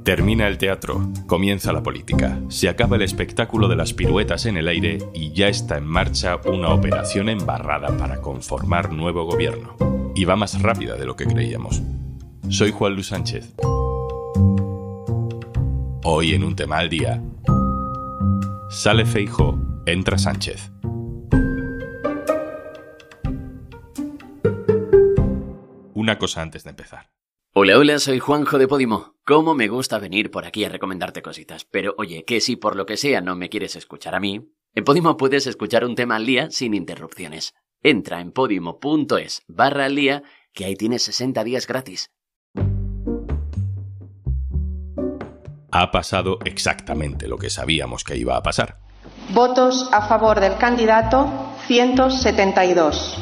Termina el teatro, comienza la política, se acaba el espectáculo de las piruetas en el aire y ya está en marcha una operación embarrada para conformar nuevo gobierno. Y va más rápida de lo que creíamos. Soy Juan Luis Sánchez. Hoy en Un Tema al Día, sale Feijóo, entra Sánchez. Una cosa antes de empezar. Hola, soy Juanjo de Podimo. Cómo me gusta venir por aquí a recomendarte cositas. Pero oye, que si por lo que sea no me quieres escuchar a mí, en Podimo puedes escuchar Un Tema al Día sin interrupciones. Entra en podimo.es/al día, que ahí tienes 60 días gratis. Ha pasado exactamente lo que sabíamos que iba a pasar. Votos a favor del candidato, 172.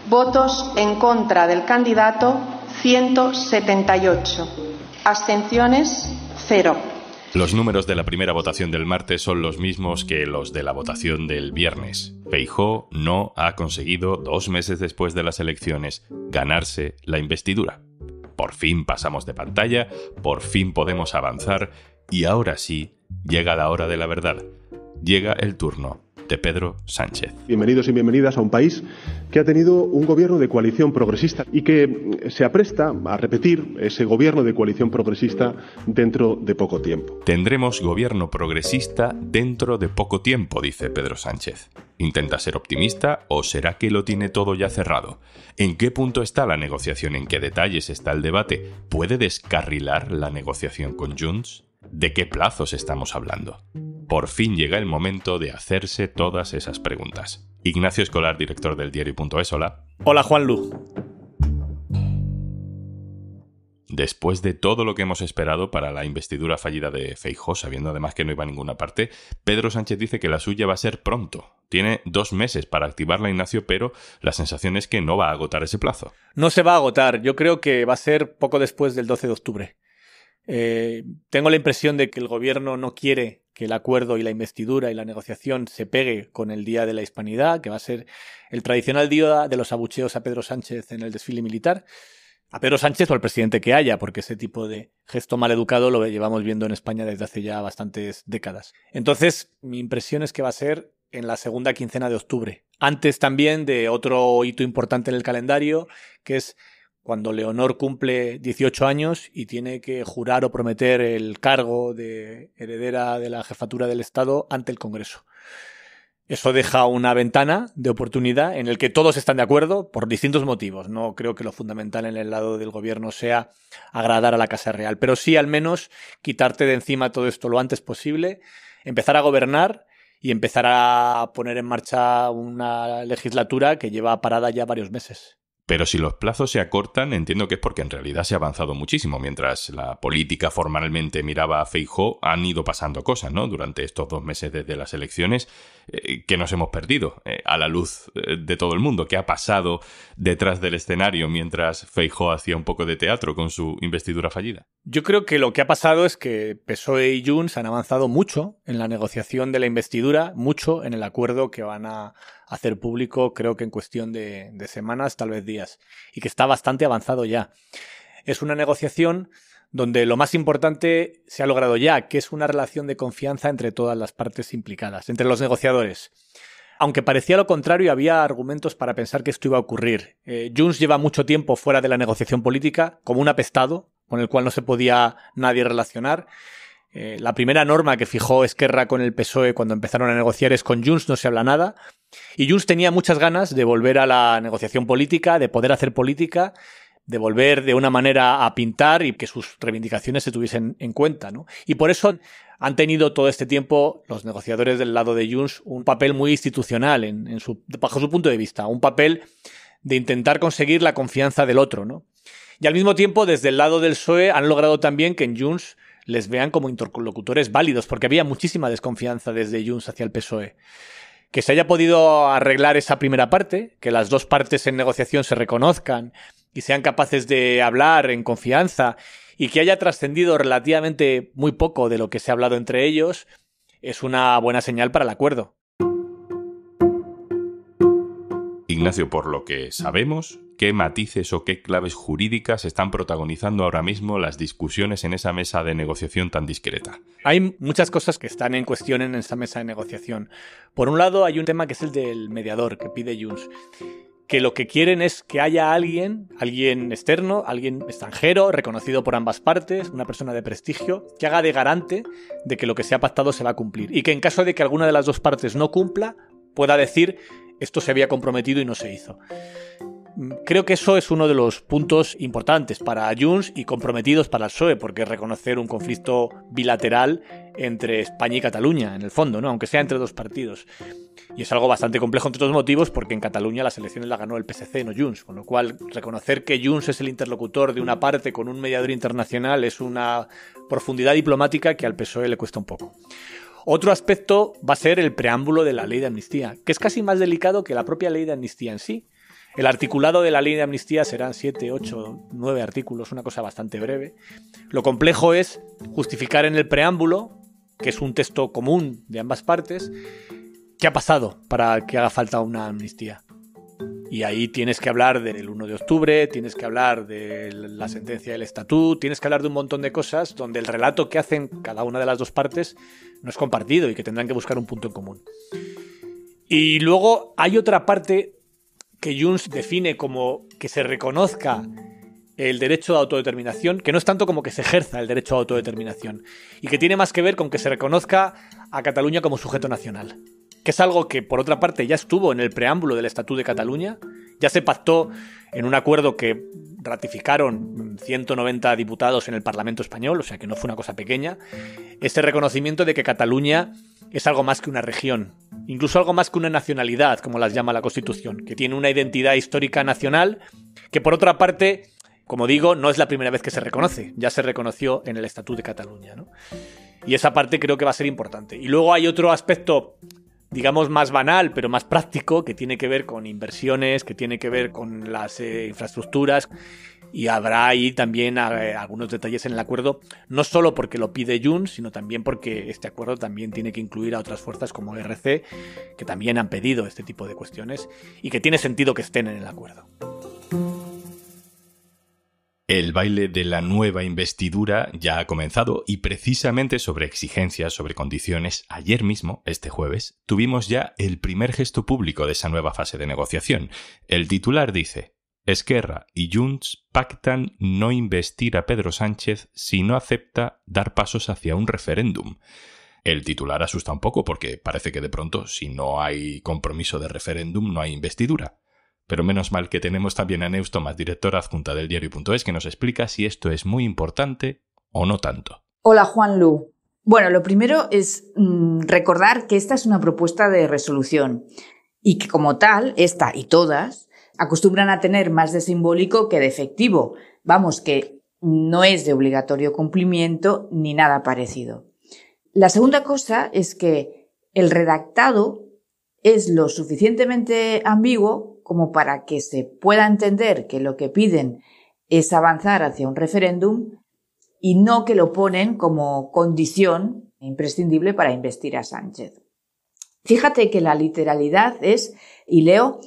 Votos en contra del candidato, 178. Abstenciones, 0. Los números de la primera votación del martes son los mismos que los de la votación del viernes. Feijóo no ha conseguido, 2 meses después de las elecciones, ganarse la investidura. Por fin pasamos de pantalla, por fin podemos avanzar y ahora sí llega la hora de la verdad. Llega el turno de Pedro Sánchez. Bienvenidos y bienvenidas a un país que ha tenido un gobierno de coalición progresista y que se apresta a repetir ese gobierno de coalición progresista dentro de poco tiempo. Tendremos gobierno progresista dentro de poco tiempo, dice Pedro Sánchez. ¿Intenta ser optimista o será que lo tiene todo ya cerrado? ¿En qué punto está la negociación? ¿En qué detalles está el debate? ¿Puede descarrilar la negociación con Junts? ¿De qué plazos estamos hablando? Por fin llega el momento de hacerse todas esas preguntas. Ignacio Escolar, director del diario.es, hola. Hola, Juanlu. Después de todo lo que hemos esperado para la investidura fallida de Feijóo, sabiendo además que no iba a ninguna parte, Pedro Sánchez dice que la suya va a ser pronto. Tiene 2 meses para activarla, Ignacio, pero la sensación es que no va a agotar ese plazo. No se va a agotar. Yo creo que va a ser poco después del 12 de octubre. Tengo la impresión de que el gobierno no quiere que el acuerdo y la investidura y la negociación se pegue con el Día de la Hispanidad, que va a ser el tradicional día de los abucheos a Pedro Sánchez en el desfile militar. A Pedro Sánchez o al presidente que haya, porque ese tipo de gesto maleducado lo llevamos viendo en España desde hace ya bastantes décadas. Entonces, mi impresión es que va a ser en la segunda quincena de octubre. Antes también de otro hito importante en el calendario, que es cuando Leonor cumple 18 años y tiene que jurar o prometer el cargo de heredera de la jefatura del Estado ante el Congreso. Eso deja una ventana de oportunidad en el que todos están de acuerdo por distintos motivos. No creo que lo fundamental en el lado del gobierno sea agradar a la Casa Real, pero sí al menos quitarte de encima todo esto lo antes posible, empezar a gobernar y empezar a poner en marcha una legislatura que lleva parada ya varios meses. Pero si los plazos se acortan, entiendo que es porque en realidad se ha avanzado muchísimo. Mientras la política formalmente miraba a Feijóo, han ido pasando cosas, ¿no? Durante estos 2 meses desde las elecciones que nos hemos perdido a la luz de todo el mundo. ¿Qué ha pasado detrás del escenario mientras Feijóo hacía un poco de teatro con su investidura fallida? Yo creo que lo que ha pasado es que PSOE y Junts han avanzado mucho en la negociación de la investidura, mucho en el acuerdo que van a hacer público, creo que en cuestión de semanas, tal vez días, y que está bastante avanzado ya. Es una negociación donde lo más importante se ha logrado ya, que es una relación de confianza entre todas las partes implicadas, entre los negociadores. Aunque parecía lo contrario, había argumentos para pensar que esto iba a ocurrir. Junts lleva mucho tiempo fuera de la negociación política, como un apestado, con el cual no se podía nadie relacionar. La primera norma que fijó Esquerra con el PSOE cuando empezaron a negociar es con Junts no se habla nada. Y Junts tenía muchas ganas de volver a la negociación política, de poder hacer política, de volver de una manera a pintar y que sus reivindicaciones se tuviesen en cuenta, ¿no? Y por eso han tenido todo este tiempo los negociadores del lado de Junts un papel muy institucional bajo su punto de vista, un papel de intentar conseguir la confianza del otro, ¿no? Y al mismo tiempo, desde el lado del PSOE han logrado también que en Junts les vean como interlocutores válidos, porque había muchísima desconfianza desde Junts hacia el PSOE. Que se haya podido arreglar esa primera parte, que las dos partes en negociación se reconozcan y sean capaces de hablar en confianza y que haya trascendido relativamente muy poco de lo que se ha hablado entre ellos, es una buena señal para el acuerdo. Ignacio, por lo que sabemos, ¿qué matices o qué claves jurídicas están protagonizando ahora mismo las discusiones en esa mesa de negociación tan discreta? Hay muchas cosas que están en cuestión en esa mesa de negociación. Por un lado, hay un tema que es el del mediador que pide Junts, que lo que quieren es que haya alguien externo, alguien extranjero, reconocido por ambas partes, una persona de prestigio, que haga de garante de que lo que se ha pactado se va a cumplir y que en caso de que alguna de las dos partes no cumpla, pueda decir esto se había comprometido y no se hizo. Creo que eso es uno de los puntos importantes para Junts y comprometidos para el PSOE, porque es reconocer un conflicto bilateral entre España y Cataluña, en el fondo, ¿no? Aunque sea entre dos partidos. Y es algo bastante complejo entre otros motivos, porque en Cataluña las elecciones las ganó el PSC, no Junts, con lo cual reconocer que Junts es el interlocutor de una parte con un mediador internacional es una profundidad diplomática que al PSOE le cuesta un poco. Otro aspecto va a ser el preámbulo de la ley de amnistía, que es casi más delicado que la propia ley de amnistía en sí. El articulado de la ley de amnistía serán 7, 8, 9 artículos, una cosa bastante breve. Lo complejo es justificar en el preámbulo, que es un texto común de ambas partes, qué ha pasado para que haga falta una amnistía. Y ahí tienes que hablar del 1 de octubre, tienes que hablar de la sentencia del estatut, tienes que hablar de un montón de cosas donde el relato que hacen cada una de las dos partes no es compartido y que tendrán que buscar un punto en común. Y luego hay otra parte que Junts define como que se reconozca el derecho de autodeterminación, que no es tanto como que se ejerza el derecho a autodeterminación, y que tiene más que ver con que se reconozca a Cataluña como sujeto nacional, que es algo que, por otra parte, ya estuvo en el preámbulo del Estatut de Cataluña, ya se pactó en un acuerdo que ratificaron 190 diputados en el Parlamento español, o sea que no fue una cosa pequeña, ese reconocimiento de que Cataluña es algo más que una región, incluso algo más que una nacionalidad, como las llama la Constitución, que tiene una identidad histórica nacional, que por otra parte, como digo, no es la primera vez que se reconoce, ya se reconoció en el Estatut de Cataluña, ¿no? Y esa parte creo que va a ser importante. Y luego hay otro aspecto, digamos, más banal, pero más práctico, que tiene que ver con inversiones, que tiene que ver con las infraestructuras, y habrá ahí también algunos detalles en el acuerdo, no solo porque lo pide Junts, sino también porque este acuerdo también tiene que incluir a otras fuerzas como RC, que también han pedido este tipo de cuestiones, y que tiene sentido que estén en el acuerdo. El baile de la nueva investidura ya ha comenzado y precisamente sobre exigencias, sobre condiciones, ayer mismo, este jueves, tuvimos ya el primer gesto público de esa nueva fase de negociación. El titular dice: Esquerra y Junts pactan no investir a Pedro Sánchez si no acepta dar pasos hacia un referéndum. El titular asusta un poco porque parece que de pronto, si no hay compromiso de referéndum, no hay investidura. Pero menos mal que tenemos también a Neus Tomás, directora adjunta del diario.es, que nos explica si esto es muy importante o no tanto. Hola, Juanlu. Bueno, lo primero es recordar que esta es una propuesta de resolución y que como tal, esta y todas, acostumbran a tener más de simbólico que de efectivo. Vamos, que no es de obligatorio cumplimiento ni nada parecido. La segunda cosa es que el redactado es lo suficientemente ambiguo como para que se pueda entender que lo que piden es avanzar hacia un referéndum y no que lo ponen como condición imprescindible para investir a Sánchez. Fíjate que la literalidad es, y leo,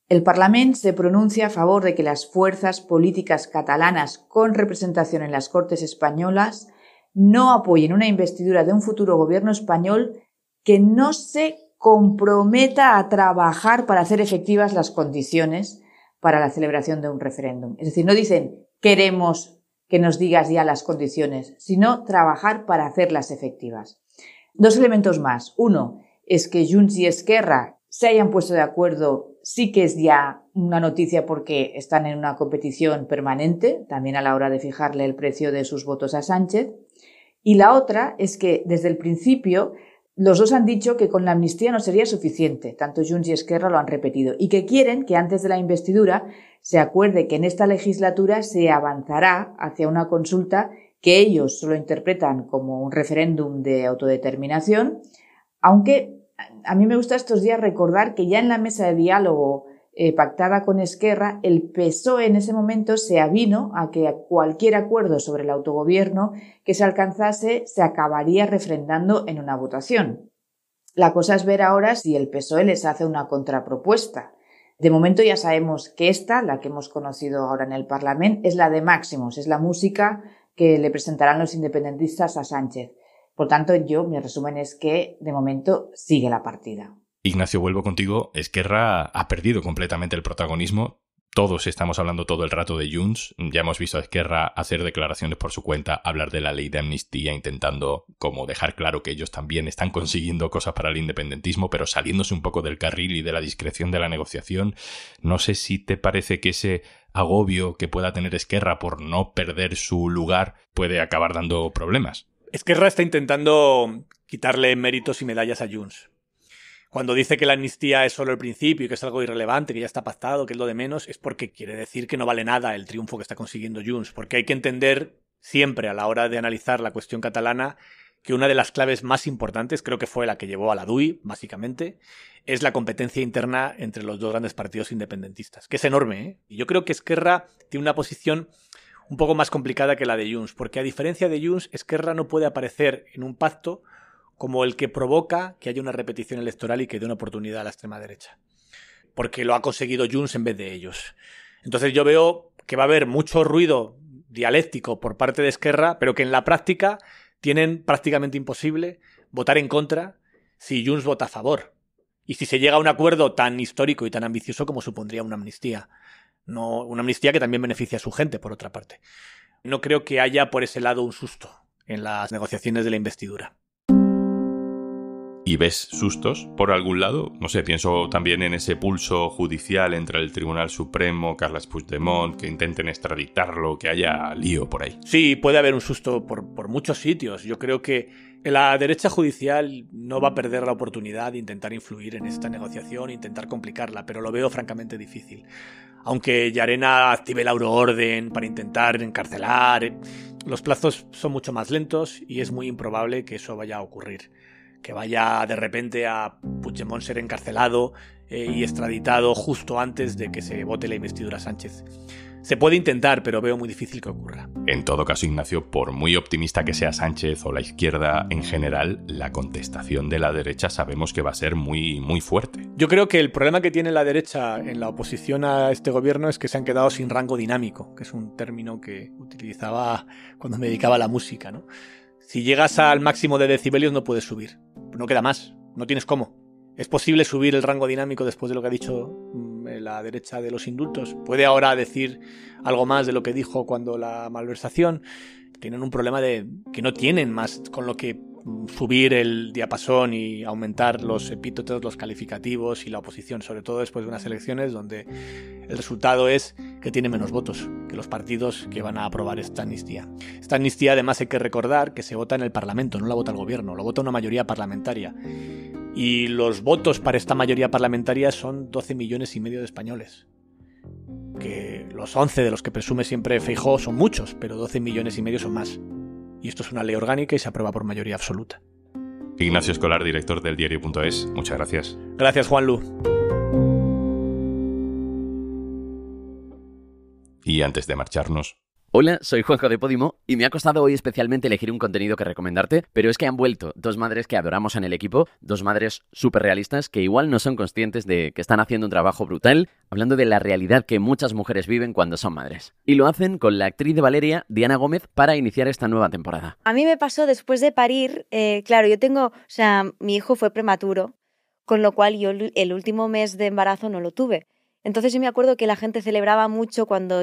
el Parlament se pronuncia a favor de que las fuerzas políticas catalanas con representación en las Cortes españolas no apoyen una investidura de un futuro gobierno español que no se comprometa a trabajar para hacer efectivas las condiciones para la celebración de un referéndum. Es decir, no dicen queremos que nos digas ya las condiciones, sino trabajar para hacerlas efectivas. Dos elementos más. Uno es que Junts y Esquerra se hayan puesto de acuerdo, sí que es ya una noticia porque están en una competición permanente, también a la hora de fijarle el precio de sus votos a Sánchez. Y la otra es que desde el principio los dos han dicho que con la amnistía no sería suficiente, tanto Junts y Esquerra lo han repetido, y que quieren que antes de la investidura se acuerde que en esta legislatura se avanzará hacia una consulta que ellos solo interpretan como un referéndum de autodeterminación, aunque a mí me gusta estos días recordar que ya en la mesa de diálogo pactada con Esquerra, el PSOE en ese momento se avino a que cualquier acuerdo sobre el autogobierno que se alcanzase se acabaría refrendando en una votación. La cosa es ver ahora si el PSOE les hace una contrapropuesta. De momento ya sabemos que esta, la que hemos conocido ahora en el Parlamento, es la de Máximos, es la música que le presentarán los independentistas a Sánchez. Por tanto, mi resumen es que de momento sigue la partida. Ignacio, vuelvo contigo. Esquerra ha perdido completamente el protagonismo. Todos estamos hablando todo el rato de Junts. Ya hemos visto a Esquerra hacer declaraciones por su cuenta, hablar de la ley de amnistía, intentando como dejar claro que ellos también están consiguiendo cosas para el independentismo, pero saliéndose un poco del carril y de la discreción de la negociación. No sé si te parece que ese agobio que pueda tener Esquerra por no perder su lugar puede acabar dando problemas. Esquerra está intentando quitarle méritos y medallas a Junts. Cuando dice que la amnistía es solo el principio y que es algo irrelevante, que ya está pactado, que es lo de menos, es porque quiere decir que no vale nada el triunfo que está consiguiendo Junts. Porque hay que entender siempre a la hora de analizar la cuestión catalana que una de las claves más importantes, creo que fue la que llevó a la DUI, básicamente, es la competencia interna entre los dos grandes partidos independentistas, que es enorme, ¿eh? Y yo creo que Esquerra tiene una posición un poco más complicada que la de Junts, porque a diferencia de Junts, Esquerra no puede aparecer en un pacto como el que provoca que haya una repetición electoral y que dé una oportunidad a la extrema derecha. Porque lo ha conseguido Junts en vez de ellos. Entonces yo veo que va a haber mucho ruido dialéctico por parte de Esquerra, pero que en la práctica tienen prácticamente imposible votar en contra si Junts vota a favor. Y si se llega a un acuerdo tan histórico y tan ambicioso como supondría una amnistía. No, una amnistía que también beneficia a su gente, por otra parte. No creo que haya por ese lado un susto en las negociaciones de la investidura. ¿Y ves sustos por algún lado? No sé, pienso también en ese pulso judicial entre el Tribunal Supremo, Carles Puigdemont, que intenten extraditarlo, que haya lío por ahí. Sí, puede haber un susto por muchos sitios. Yo creo que la derecha judicial no va a perder la oportunidad de intentar influir en esta negociación, intentar complicarla, pero lo veo francamente difícil. Aunque Llarena active la euroorden para intentar encarcelar, los plazos son mucho más lentos y es muy improbable que eso vaya a ocurrir. Que vaya de repente a Puigdemont ser encarcelado y extraditado justo antes de que se vote la investidura a Sánchez. Se puede intentar, pero veo muy difícil que ocurra. En todo caso, Ignacio, por muy optimista que sea Sánchez o la izquierda en general, la contestación de la derecha sabemos que va a ser muy, muy fuerte. Yo creo que el problema que tiene la derecha en la oposición a este gobierno es que se han quedado sin rango dinámico, que es un término que utilizaba cuando me dedicaba a la música, ¿no? Si llegas al máximo de decibelios no puedes subir. No queda más. No tienes cómo. ¿Es posible subir el rango dinámico después de lo que ha dicho la derecha de los indultos? ¿Puede ahora decir algo más de lo que dijo cuando la malversación? Tienen un problema de que no tienen más con lo que subir el diapasón y aumentar los epítetos, los calificativos y la oposición, sobre todo después de unas elecciones donde el resultado es que tiene menos votos que los partidos que van a aprobar esta amnistía. Esta amnistía, además, hay que recordar que se vota en el Parlamento, no la vota el gobierno, lo vota una mayoría parlamentaria. Y los votos para esta mayoría parlamentaria son 12 millones y medio de españoles. Que los 11 de los que presume siempre Feijóo son muchos, pero 12 millones y medio son más. Y esto es una ley orgánica y se aprueba por mayoría absoluta. Ignacio Escolar, director del diario.es, muchas gracias. Gracias, Juanlu. Y antes de marcharnos... Hola, soy Juanjo de Podimo y me ha costado hoy especialmente elegir un contenido que recomendarte, pero es que han vuelto dos madres que adoramos en el equipo, dos madres súper realistas que igual no son conscientes de que están haciendo un trabajo brutal, hablando de la realidad que muchas mujeres viven cuando son madres. Y lo hacen con la actriz de Valeria, Diana Gómez, para iniciar esta nueva temporada. A mí me pasó después de parir, claro, mi hijo fue prematuro, con lo cual yo el último mes de embarazo no lo tuve. Entonces yo me acuerdo que la gente celebraba mucho cuando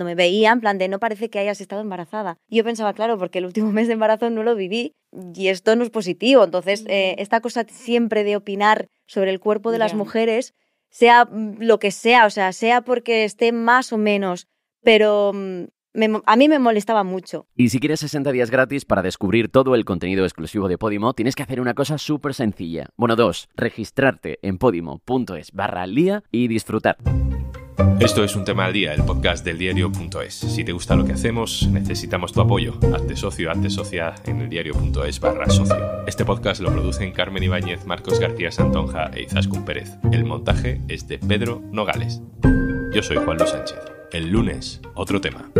me veía, en plan de no parece que hayas estado embarazada. Y yo pensaba, claro, porque el último mes de embarazo no lo viví y esto no es positivo. Entonces, esta cosa siempre de opinar sobre el cuerpo de las mujeres, sea lo que sea, o sea porque esté más o menos, pero a mí me molestaba mucho. Y si quieres 60 días gratis para descubrir todo el contenido exclusivo de Podimo, tienes que hacer una cosa súper sencilla. Bueno, 2, registrarte en podimo.es/al-día y disfrutar. Esto es Un Tema al Día, el podcast del diario.es. Si te gusta lo que hacemos, necesitamos tu apoyo. Hazte socio, hazte socia en el diario.es/socio. Este podcast lo producen Carmen Ibáñez, Marcos García Santonja e Izaskun Pérez. El montaje es de Pedro Nogales. Yo soy Juanlu Sánchez. El lunes, otro tema.